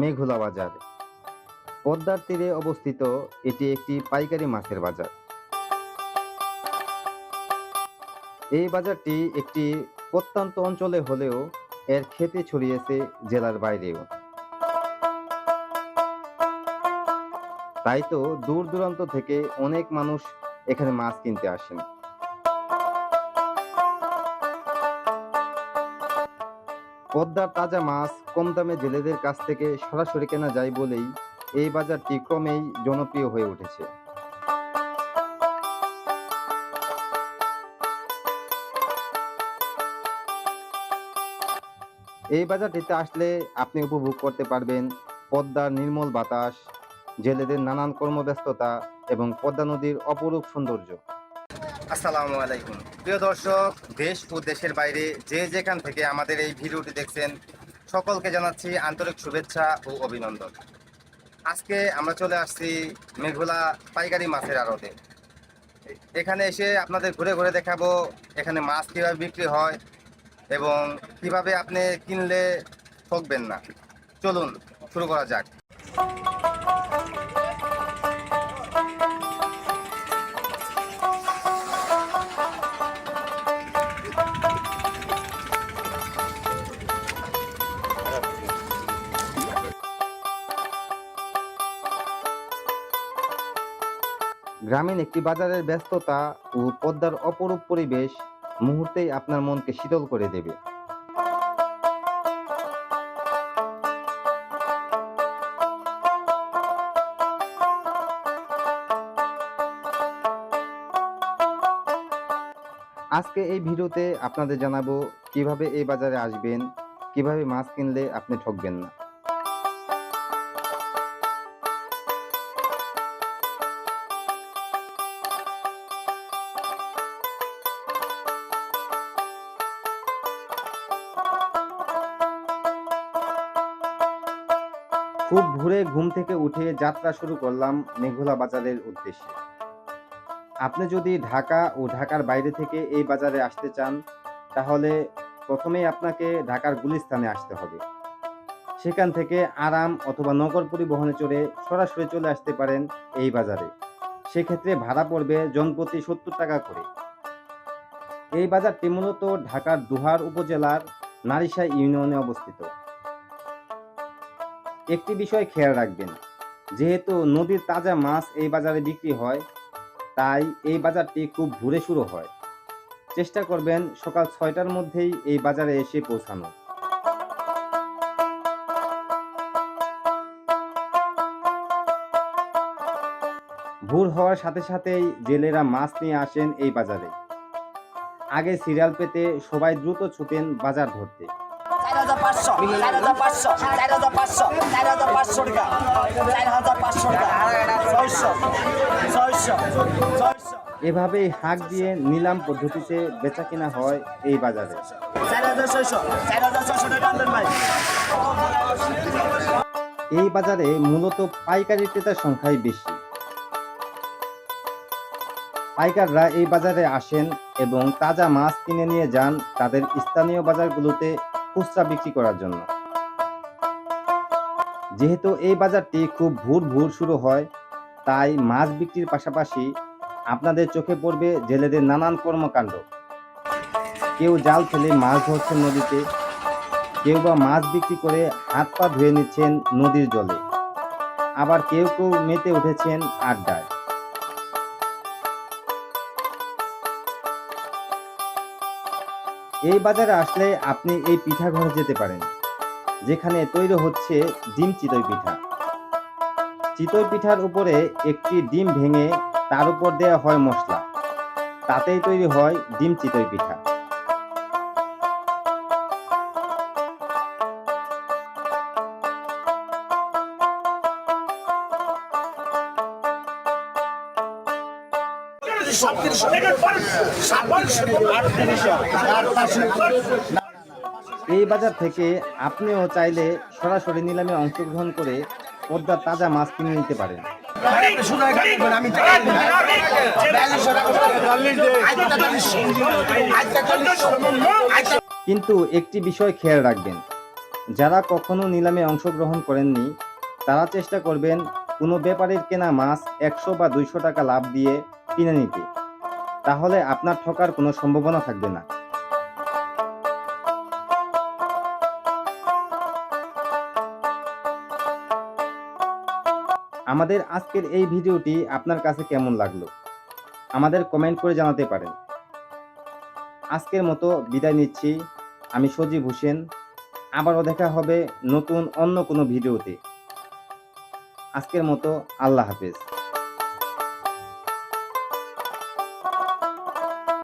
মেঘুলা বাজার। পদ্মার তীরে অবস্থিত এটি একটি পাইকারি মাছের বাজার। এই বাজারটি একটি প্রত্যন্ত অঞ্চলে হলেও এর খ্যাতি ছড়িয়েছে জেলার বাইরেও। তাই তো দূর দূরান্ত থেকে অনেক মানুষ এখানে মাছ কিনতে আসেন। পদ্মার তাজা মাছ কম দামে জেলেদের কাছ থেকে সরাসরি কেনা যায় বলেই এই বাজারটি ক্রমেই জনপ্রিয় হয়ে উঠেছে। এই বাজারটিতে আসলে আপনি উপভোগ করতে পারবেন পদ্মার নির্মল বাতাস, জেলেদের নানান কর্মব্যস্ততা এবং পদ্মা নদীর অপরূপ সৌন্দর্য। আসসালামু আলাইকুম প্রিয় দর্শক, দেশ ও দেশের বাইরে যে যেখান থেকে আমাদের এই ভিডিওটি দেখছেন সকলকে জানাচ্ছি আন্তরিক শুভেচ্ছা ও অভিনন্দন। আজকে আমরা চলে আসছি মেঘুলা পাইকারি মাছের আড়তে। এখানে এসে আপনাদের ঘুরে ঘুরে দেখাবো এখানে মাছ কীভাবে বিক্রি হয় এবং কিভাবে আপনি কিনলে ঠকবেন না। চলুন শুরু করা যাক। গ্রামীণ একটি বাজারের ব্যস্ততা ও পদ্মার অপরূপ পরিবেশ মুহূর্তেই আপনার মনকে শীতল করে দেবে। আজকে এই ভিডিওতে আপনাদের জানাবো কিভাবে এই বাজারে আসবেন, কিভাবে মাছ কিনলে আপনি ঠকবেন না। খুব ভোরে ঘুম থেকে উঠে যাত্রা শুরু করলাম মেঘুলা বাজারের উদ্দেশ্যে। আপনি যদি ঢাকা ও ঢাকার বাইরে থেকে এই বাজারে আসতে চান তাহলে প্রথমেই আপনাকে ঢাকার গুলিস্তানে আসতে হবে। সেখান থেকে আরাম অথবা নগর পরিবহনে চড়ে সরাসরি চলে আসতে পারেন এই বাজারে। সেক্ষেত্রে ভাড়া পড়বে জনপ্রতি 70 টাকা করে। এই বাজারটি মূলত ঢাকার দোহার উপজেলার নারিশা ইউনিয়নে অবস্থিত। একটি বিষয় খেয়াল রাখবেন, যেহেতু নদীর তাজা মাছ এই বাজারে বিক্রি হয় তাই এই বাজারটি খুব ভোরে শুরু হয়। চেষ্টা করবেন সকাল 6টার মধ্যেই এই বাজারে এসে পৌঁছানো। ভোর হওয়ার সাথে সাথেই জেলেরা মাছ নিয়ে আসেন এই বাজারে। আগে সিরিয়াল পেতে সবাই দ্রুত ছুটেন বাজার ধরতে। এভাবেই হাঁক দিয়ে নিলাম পদ্ধতিতে বেচা কিনা হয় এই বাজারে। এই বাজারে মূলত পাইকারি ক্রেতার সংখ্যাই বেশি। পাইকাররা এই বাজারে আসেন এবং তাজা মাছ কিনে নিয়ে যান তাদের স্থানীয় বাজারগুলোতে খুচরা বিক্রি করার জন্য। যেহেতু এই বাজারটি খুব ভোর শুরু হয় তাই মাছ বিক্রির পাশাপাশি আপনাদের চোখে পড়বে জেলেদের নানান কর্মকাণ্ড। কেউ জাল ফেলে মাছ ধরছেন নদীতে, কেউ বা মাছ বিক্রি করে হাত পা ধুয়ে নিচ্ছেন নদীর জলে, আবার কেউ কেউ মেতে উঠেছেন আড্ডায়। এই বাজারে আসলে আপনি এই পিঠা ঘরে যেতে পারেন, যেখানে তৈরি হচ্ছে ডিম চিতই পিঠা। চিতই পিঠার উপরে একটি ডিম ভেঙে তার উপর দেওয়া হয় মশলা, তাতেই তৈরি হয় ডিম চিতই পিঠা। এই বাজার থেকে আপনিও চাইলে সরাসরি নিলামে অংশগ্রহণ করে পদ্মার তাজা মাছ কিনে নিতে পারেন। কিন্তু একটি বিষয় খেয়াল রাখবেন, যারা কখনো নিলামে অংশগ্রহণ করেননি তারা চেষ্টা করবেন কোনো ব্যাপারীর কেনা মাছ 100 বা 200 টাকা লাভ দিয়ে কিনে নিতে, তাহলে আপনার ঠকার কোনো সম্ভাবনা থাকবে না। আমাদের আজকের এই ভিডিওটি আপনার কাছে কেমন লাগলো আমাদের কমেন্ট করে জানাতে পারেন। আজকের মতো বিদায় নিচ্ছি। আমি সজীব হোসেন। আবারও দেখা হবে নতুন অন্য কোনো ভিডিওতে। আজকের মতো আল্লাহ হাফেজ।